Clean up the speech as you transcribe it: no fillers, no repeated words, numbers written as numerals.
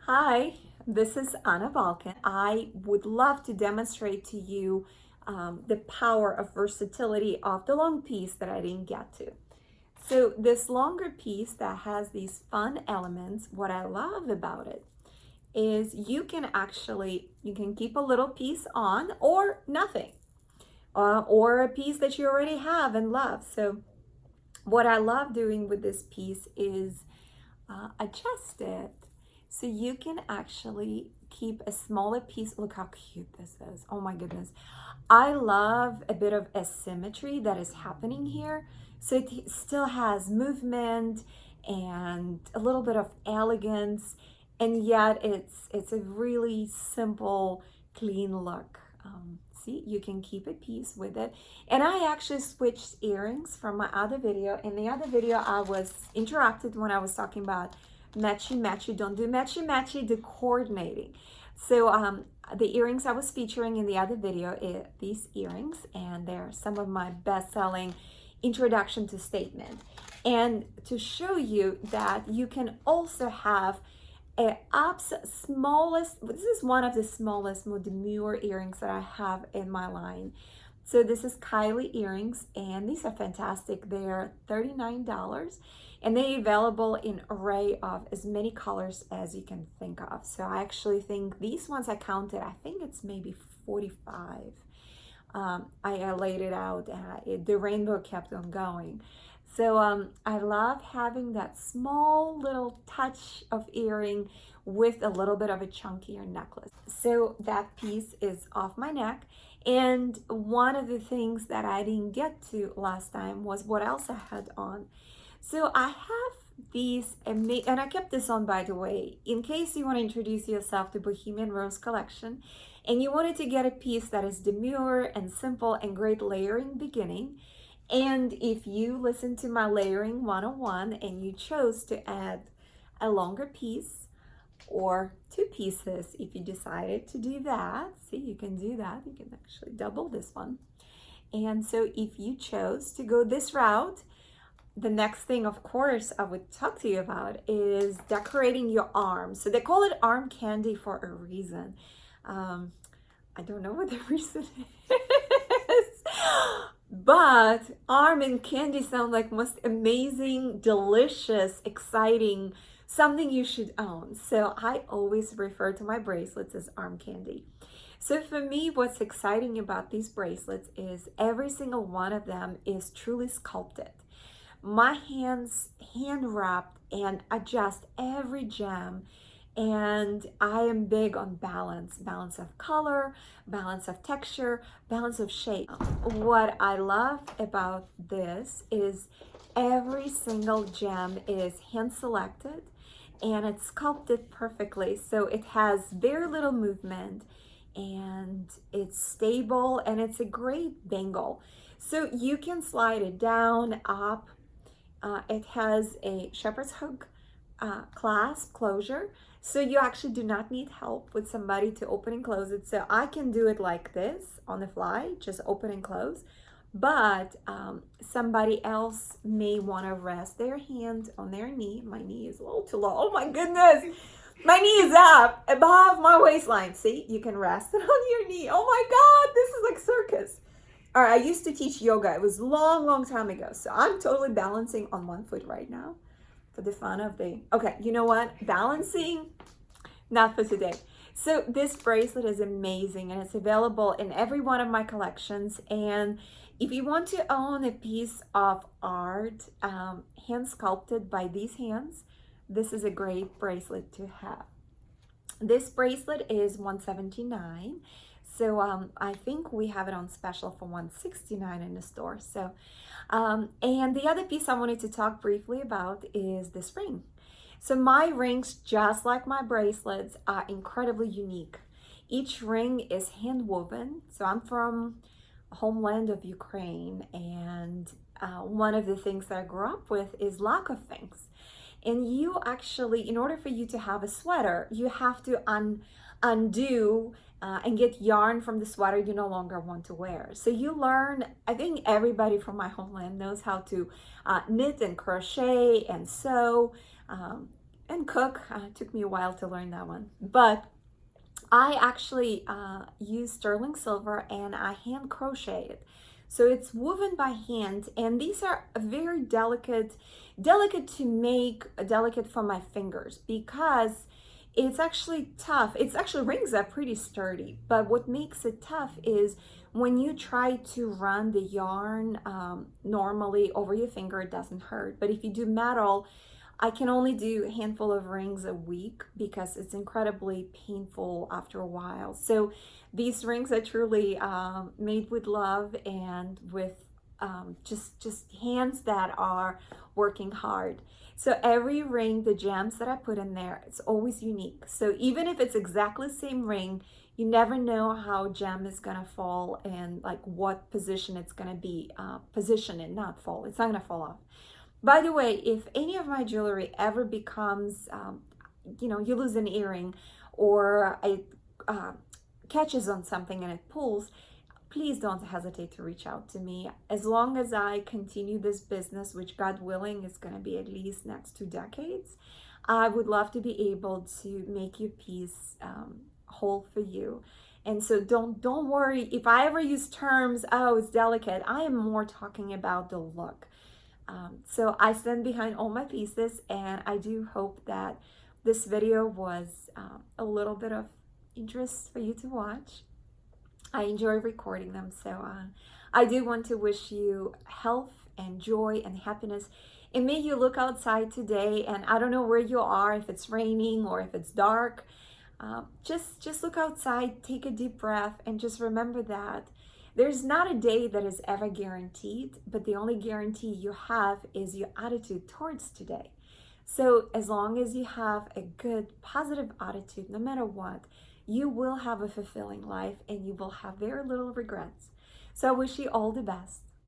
Hi, this is Anna Balkan. I would love to demonstrate to you the power of versatility of the long piece that I didn't get to. So this longer piece that has these fun elements, what I love about it is you can keep a little piece on or nothing, or a piece that you already have and love. So what I love doing with this piece is adjust it so you can actually keep a smaller piece. Look how cute this is. Oh my goodness. I love a bit of asymmetry that is happening here. So it still has movement and a little bit of elegance, and yet it's a really simple, clean look. See, you can keep a piece with it. And I actually switched earrings from my other video. In the other video, I was interrupted when I was talking about matchy matchy. Don't do matchy matchy, do coordinating. So the earrings I was featuring in the other video are these earrings, and they're some of my best-selling introduction to statement. And to show you that you can also have this is one of the smallest, more demure earrings that I have in my line. So this is Kylie earrings, and these are fantastic. They're $39, and they're available in array of as many colors as you can think of. So I actually think these ones I counted, I think it's maybe 45. I laid it out, the rainbow kept on going. So I love having that small little touch of earring with a little bit of a chunkier necklace. So that piece is off my neck. And one of the things that I didn't get to last time was what else I had on. So I have these, and I kept this on, by the way, in case you want to introduce yourself to Bohemian Rose collection and you wanted to get a piece that is demure and simple and great layering beginning. And if you listen to my layering 101 and you chose to add a longer piece or two pieces, if you decided to do that, see, you can do that. You can actually double this one. And so if you chose to go this route, the next thing, of course, I would talk to you about is decorating your arms. So they call it arm candy for a reason. I don't know what the reason is. But arm and candy sound like most amazing, delicious, exciting, something you should own. So I always refer to my bracelets as arm candy. So for me, what's exciting about these bracelets is every single one of them is truly sculpted. My hands hand wrapped and adjust every gem. And I am big on balance of color, balance of texture, balance of shape. What I love about this is every single gem is hand selected and it's sculpted perfectly. So it has very little movement and it's stable and it's a great bangle. So you can slide it down, up. It has a shepherd's hook clasp closure. So you actually do not need help with somebody to open and close it. So I can do it like this on the fly, just open and close. But somebody else may want to rest their hand on their knee. My knee is a little too low. Oh my goodness. My knee is up above my waistline. See, you can rest it on your knee. Oh my God, this is like circus. All right, I used to teach yoga. It was long time ago. So I'm totally balancing on one foot right now. For the fun of the, okay, you know what? Balancing, not for today. So this bracelet is amazing and it's available in every one of my collections. And if you want to own a piece of art, hand sculpted by these hands, this is a great bracelet to have. This bracelet is $179. So I think we have it on special for $169 in the store. So, and the other piece I wanted to talk briefly about is this ring. So my rings, just like my bracelets, are incredibly unique. Each ring is hand woven. So I'm from homeland of Ukraine, and one of the things that I grew up with is lack of things. And you actually, in order for you to have a sweater, you have to undo and get yarn from the sweater you no longer want to wear. So you learn, I think everybody from my homeland knows how to knit and crochet and sew. and cook. It took me a while to learn that one. But I actually use sterling silver and I hand crochet it. So it's woven by hand, and these are very delicate to make, delicate for my fingers because it's actually tough. It's actually rings are pretty sturdy, but what makes it tough is when you try to run the yarn normally over your finger, it doesn't hurt. But if you do metal, I can only do a handful of rings a week because it's incredibly painful after a while. So these rings are truly made with love and with just hands that are working hard. So every ring, the gems that I put in there, it's always unique. So even if it's exactly the same ring, you never know how gem is gonna fall and like what position it's gonna be. Position and not fall. It's not gonna fall off. By the way, if any of my jewelry ever becomes, you lose an earring or it catches on something and it pulls, please don't hesitate to reach out to me. As long as I continue this business, which God willing is going to be at least next 2 decades, I would love to be able to make your piece whole for you. And so don't worry if I ever use terms, oh, it's delicate. I am more talking about the look. So I stand behind all my pieces, and I do hope that this video was a little bit of interest for you to watch. I enjoy recording them, so I do want to wish you health and joy and happiness. And may you look outside today, and I don't know where you are, if it's raining or if it's dark, just look outside, take a deep breath, and just remember that there's not a day that is ever guaranteed, but the only guarantee you have is your attitude towards today. So as long as you have a good, positive attitude, no matter what, you will have a fulfilling life and you will have very little regrets. So I wish you all the best.